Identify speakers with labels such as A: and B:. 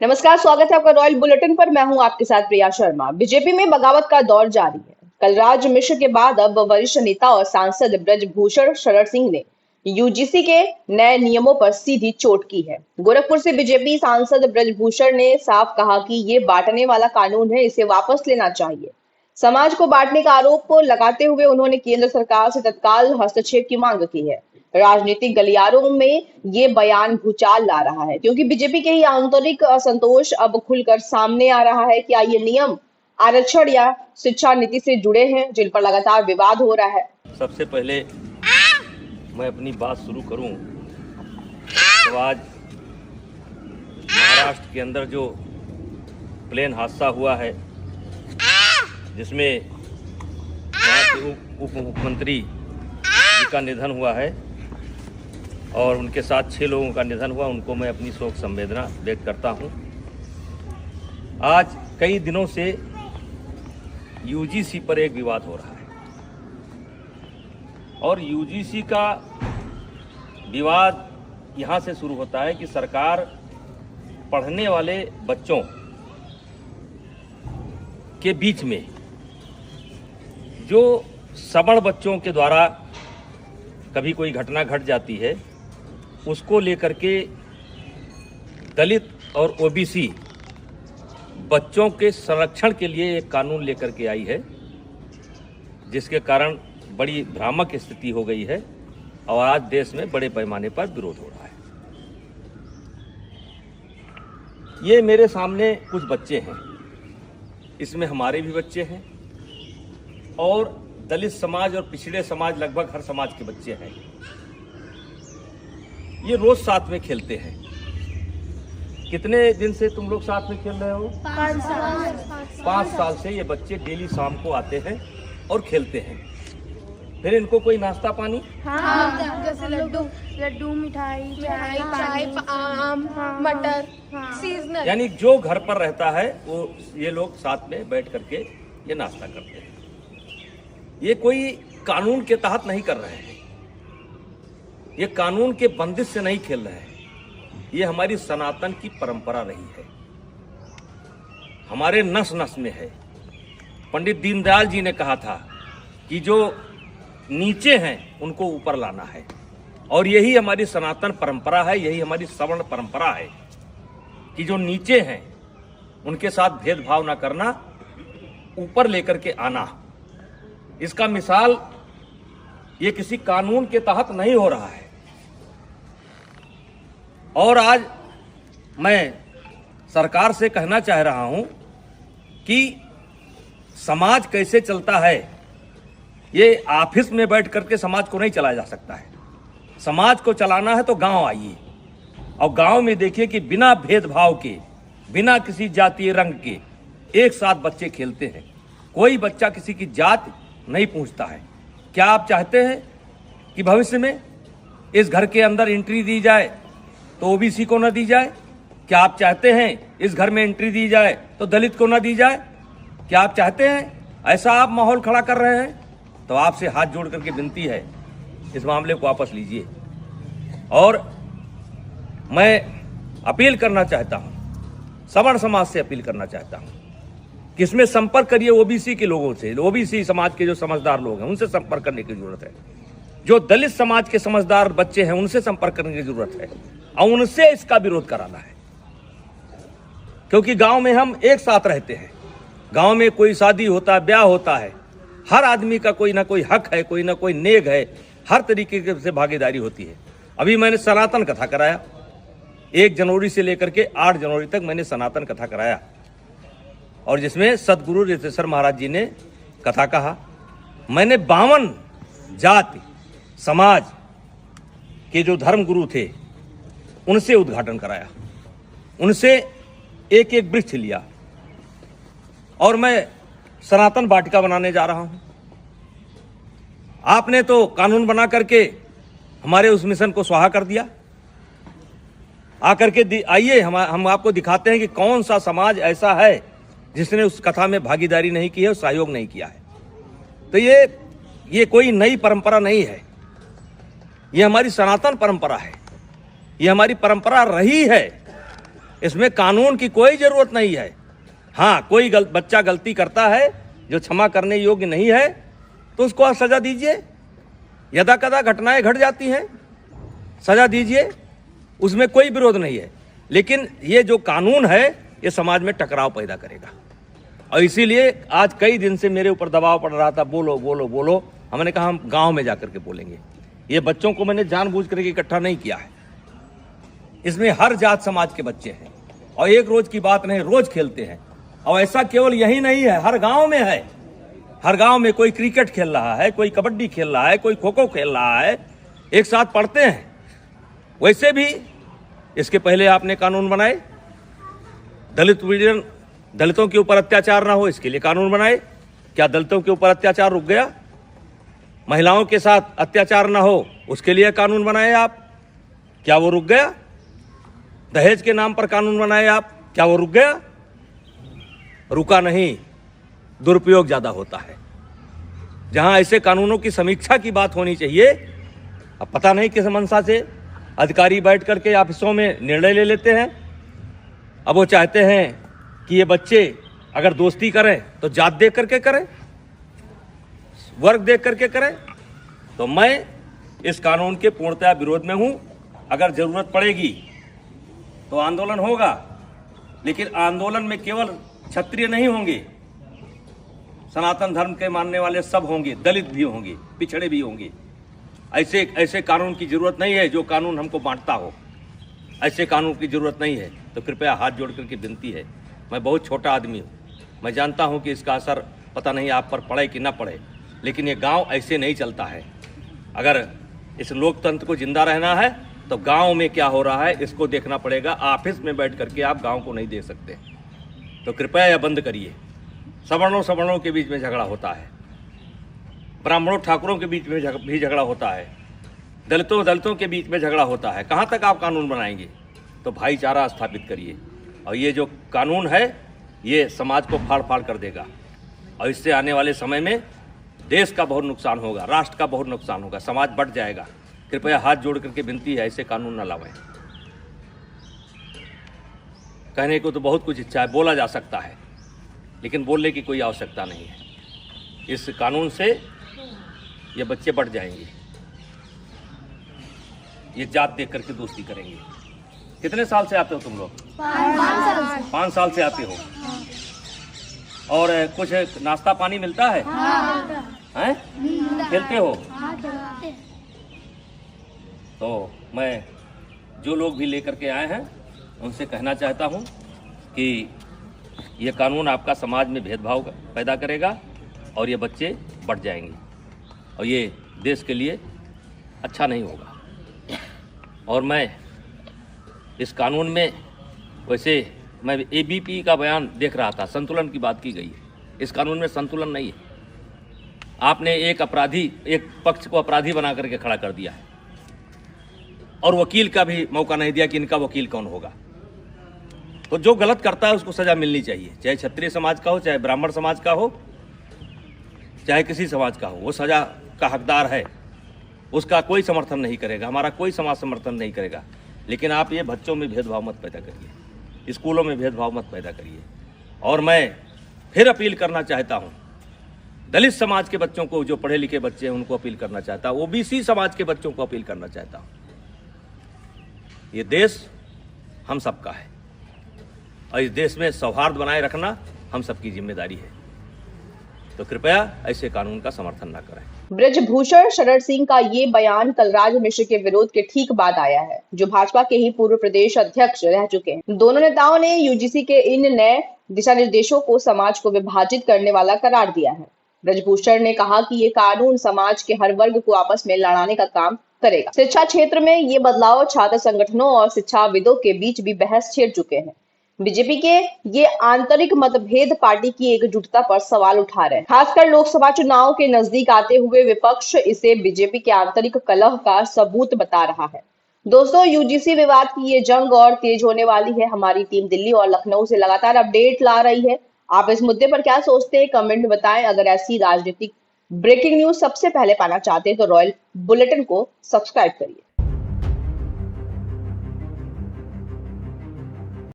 A: नमस्कार, स्वागत है आपका रॉयल बुलेटिन पर। मैं हूं आपके साथ प्रिया शर्मा। बीजेपी में बगावत का दौर जारी है। कलराज मिश्र के बाद अब वरिष्ठ नेता और सांसद ब्रजभूषण शरण सिंह ने यूजीसी के नए नियमों पर सीधी चोट की है। गोरखपुर से बीजेपी सांसद ब्रजभूषण ने साफ कहा कि ये बांटने वाला कानून है, इसे वापस लेना चाहिए। समाज को बांटने का आरोप लगाते हुए उन्होंने केंद्र सरकार से तत्काल हस्तक्षेप की मांग की है। राजनीतिक गलियारों में ये बयान भूचाल ला रहा है, क्योंकि बीजेपी के ही आंतरिक असंतोष अब खुलकर सामने आ रहा है। क्या ये नियम आरक्षण या शिक्षा नीति से जुड़े हैं, जिन पर लगातार विवाद हो रहा है।
B: सबसे पहले मैं अपनी बात शुरू करूं तो आज महाराष्ट्र के अंदर जो प्लेन हादसा हुआ है, जिसमें वहाँ के उप मुख्यमंत्री जी का निधन हुआ है और उनके साथ 6 लोगों का निधन हुआ, उनको मैं अपनी शोक संवेदना व्यक्त करता हूं। आज कई दिनों से यूजीसी पर एक विवाद हो रहा है और यूजीसी का विवाद यहाँ से शुरू होता है कि सरकार पढ़ने वाले बच्चों के बीच में जो सवर्ण बच्चों के द्वारा कभी कोई घटना घट जाती है, उसको लेकर के दलित और ओबीसी बच्चों के संरक्षण के लिए एक कानून लेकर के आई है, जिसके कारण बड़ी भ्रामक स्थिति हो गई है और आज देश में बड़े पैमाने पर विरोध हो रहा है। ये मेरे सामने कुछ बच्चे हैं, इसमें हमारे भी बच्चे हैं और दलित समाज और पिछड़े समाज, लगभग हर समाज के बच्चे हैं। ये रोज साथ में खेलते हैं। कितने दिन से तुम लोग साथ में खेल रहे हो? 5 साल से ये बच्चे डेली शाम को आते हैं और खेलते हैं। फिर इनको कोई नाश्ता पानी?
C: हाँ, जैसे लड्डू, मिठाई, चाय, आम, मटर, सीजनल।
B: यानी जो घर पर रहता है वो ये लोग साथ में बैठ करके ये नाश्ता करते हैं। ये कोई कानून के तहत नहीं कर रहे हैं, ये कानून के बंदिश से नहीं खेल रहे हैं। ये हमारी सनातन की परंपरा रही है, हमारे नस नस में है। पंडित दीनदयाल जी ने कहा था कि जो नीचे हैं उनको ऊपर लाना है, और यही हमारी सनातन परंपरा है, यही हमारी सवर्ण परंपरा है कि जो नीचे हैं उनके साथ भेदभाव ना करना, ऊपर लेकर के आना। इसका मिसाल ये किसी कानून के तहत नहीं हो रहा है। और आज मैं सरकार से कहना चाह रहा हूं कि समाज कैसे चलता है, ये ऑफिस में बैठ करके समाज को नहीं चलाया जा सकता है। समाज को चलाना है तो गांव आइए और गांव में देखिए कि बिना भेदभाव के, बिना किसी जातीय रंग के एक साथ बच्चे खेलते हैं। कोई बच्चा किसी की जात नहीं पूछता है। क्या आप चाहते हैं कि भविष्य में इस घर के अंदर एंट्री दी जाए तो ओबीसी को न दी जाए? क्या आप चाहते हैं इस घर में एंट्री दी जाए तो दलित को न दी जाए? क्या आप चाहते हैं ऐसा आप माहौल खड़ा कर रहे हैं? तो आपसे हाथ जोड़ करके विनती है, इस मामले को वापस लीजिए। और मैं अपील करना चाहता हूं, सवर्ण समाज से अपील करना चाहता हूं कि इसमें संपर्क करिए ओबीसी के लोगों से। ओबीसी समाज के जो समझदार लोग हैं उनसे संपर्क करने की जरूरत है। जो दलित समाज के समझदार बच्चे हैं उनसे संपर्क करने की जरूरत है और उनसे इसका विरोध कराना है, क्योंकि गांव में हम एक साथ रहते हैं। गांव में कोई शादी होता है, ब्याह होता है, हर आदमी का कोई ना कोई हक है, कोई ना कोई नेग है, हर तरीके से भागीदारी होती है। अभी मैंने सनातन कथा कराया, 1 जनवरी से लेकर के 8 जनवरी तक मैंने सनातन कथा कराया, और जिसमें सदगुरु रितेश्वर महाराज जी ने कथा कहा। मैंने 52 जाति समाज के जो धर्म गुरु थे उनसे उद्घाटन कराया, उनसे एक एक वृक्ष लिया, और मैं सनातन वाटिका बनाने जा रहा हूं। आपने तो कानून बना करके हमारे उस मिशन को स्वाहा कर दिया। आकर के आइए, हम आपको दिखाते हैं कि कौन सा समाज ऐसा है जिसने उस कथा में भागीदारी नहीं की है और सहयोग नहीं किया है। तो ये कोई नई परंपरा नहीं है, ये हमारी सनातन परंपरा है, ये हमारी परंपरा रही है इसमें कानून की कोई जरूरत नहीं है। हाँ, कोई बच्चा गलती करता है जो क्षमा करने योग्य नहीं है तो उसको आप सजा दीजिए। यदा कदा घटनाएं घट जाती हैं, सजा दीजिए, उसमें कोई विरोध नहीं है। लेकिन ये जो कानून है ये समाज में टकराव पैदा करेगा, और इसीलिए आज कई दिन से मेरे ऊपर दबाव पड़ रहा था, बोलो बोलो बोलो। हमने कहा हम गांव में जाकर के बोलेंगे। ये बच्चों को मैंने जानबूझ करके इकट्ठा नहीं किया है। इसमें हर जात समाज के बच्चे हैं और एक रोज की बात नहीं, रोज खेलते हैं। और ऐसा केवल यही नहीं है, हर गांव में है। हर गांव में कोई क्रिकेट खेल रहा है, कोई कबड्डी खेल रहा है, कोई खो खो खेल रहा है, एक साथ पढ़ते हैं। वैसे भी इसके पहले आपने कानून बनाए, दलितों के ऊपर अत्याचार ना हो इसके लिए कानून बनाए। क्या दलितों के ऊपर अत्याचार रुक गया? महिलाओं के साथ अत्याचार ना हो उसके लिए कानून बनाए आप, क्या वो रुक गया? दहेज के नाम पर कानून बनाए आप, क्या वो रुक गया? रुका नहीं, दुरुपयोग ज्यादा होता है। जहां ऐसे कानूनों की समीक्षा की बात होनी चाहिए, अब पता नहीं किस मंशा से अधिकारी बैठ करके ऑफिसों में निर्णय ले लेते हैं। अब वो चाहते हैं कि ये बच्चे अगर दोस्ती करें तो जात देख करके करें, वर्ग देख करके करें। तो मैं इस कानून के पूर्णतः विरोध में हूं। अगर जरूरत पड़ेगी तो आंदोलन होगा, लेकिन आंदोलन में केवल क्षत्रिय नहीं होंगे, सनातन धर्म के मानने वाले सब होंगे, दलित भी होंगे, पिछड़े भी होंगे। ऐसे कानून की जरूरत नहीं है जो कानून हमको बांटता हो। ऐसे कानून की जरूरत नहीं है। तो कृपया हाथ जोड़ करके विनती है, मैं बहुत छोटा आदमी हूँ, मैं जानता हूँ कि इसका असर पता नहीं आप पर पड़े कि ना पड़े, लेकिन ये गांव ऐसे नहीं चलता है। अगर इस लोकतंत्र को जिंदा रहना है तो गांव में क्या हो रहा है इसको देखना पड़ेगा। ऑफिस में बैठ करके आप गांव को नहीं देख सकते। तो कृपया यह बंद करिए। सवर्णों के बीच में झगड़ा होता है, ब्राह्मणों ठाकुरों के बीच में भी झगड़ा होता है, दलितों के बीच में झगड़ा होता है। कहाँ तक आप कानून बनाएंगे? तो भाईचारा स्थापित करिए। और ये जो कानून है ये समाज को फाड़ फाड़ कर देगा, और इससे आने वाले समय में देश का बहुत नुकसान होगा, राष्ट्र का बहुत नुकसान होगा, समाज बढ़ जाएगा। कृपया हाथ जोड़ करके विनती है, ऐसे कानून न लावें। कहने को तो बहुत कुछ इच्छा है, बोला जा सकता है, लेकिन बोलने की कोई आवश्यकता नहीं है। इस कानून से ये बच्चे बढ़ जाएंगे, ये जात देख करके दोस्ती करेंगे। कितने साल से आते हो तुम लोग? 5 साल से आते हो। और कुछ नाश्ता पानी मिलता है? हैं? खेलते हो? तो मैं जो लोग भी लेकर के आए हैं उनसे कहना चाहता हूं कि ये कानून आपका समाज में भेदभाव पैदा करेगा और ये बच्चे बढ़ जाएंगे, और ये देश के लिए अच्छा नहीं होगा। और मैं इस कानून में, वैसे मैं एबीपी का बयान देख रहा था, संतुलन की बात की गई है। इस कानून में संतुलन नहीं है। आपने एक पक्ष को अपराधी बना करके खड़ा कर दिया है, और वकील का भी मौका नहीं दिया कि इनका वकील कौन होगा। तो जो गलत करता है उसको सजा मिलनी चाहिए, चाहे क्षत्रिय समाज का हो, चाहे ब्राह्मण समाज का हो, चाहे किसी समाज का हो, वो सजा का हकदार है। उसका कोई समर्थन नहीं करेगा, हमारा कोई समाज समर्थन नहीं करेगा। लेकिन आप ये बच्चों में भेदभाव मत पैदा करिए, स्कूलों में भेदभाव मत पैदा करिए। और मैं फिर अपील करना चाहता हूँ दलित समाज के बच्चों को, जो पढ़े लिखे बच्चे हैं उनको अपील करना चाहता हूँ, ओबीसी समाज के बच्चों को अपील करना चाहता हूँ। ये देश हम सबका है और इस देश में सौहार्द बनाए रखना हम सबकी जिम्मेदारी है। तो कृपया ऐसे कानून का समर्थन न करें।
A: ब्रजभूषण शरण सिंह का ये बयान कलराज मिश्र के विरोध के ठीक बाद आया है, जो भाजपा के ही पूर्व प्रदेश अध्यक्ष रह चुके हैं। दोनों नेताओं ने यूजीसी के इन नए दिशा निर्देशों को समाज को विभाजित करने वाला करार दिया है। ब्रजभूषण ने कहा कि ये कानून समाज के हर वर्ग को आपस में लड़ाने का काम करेगा। शिक्षा क्षेत्र में ये बदलाव छात्र संगठनों और शिक्षाविदों के बीच भी बहस छेड़ चुके हैं। बीजेपी के ये आंतरिक मतभेद पार्टी की एकजुटता पर सवाल उठा रहे हैं। खासकर लोकसभा चुनाव के नजदीक आते हुए विपक्ष इसे बीजेपी के आंतरिक कलह का सबूत बता रहा है। दोस्तों, यूजीसी विवाद की ये जंग और तेज होने वाली है। हमारी टीम दिल्ली और लखनऊ से लगातार अपडेट ला रही है। आप इस मुद्दे पर क्या सोचते हैं, कमेंट में बताएं। अगर ऐसी राजनीतिक ब्रेकिंग न्यूज सबसे पहले पाना चाहते हैं तो रॉयल बुलेटिन को सब्सक्राइब करिए।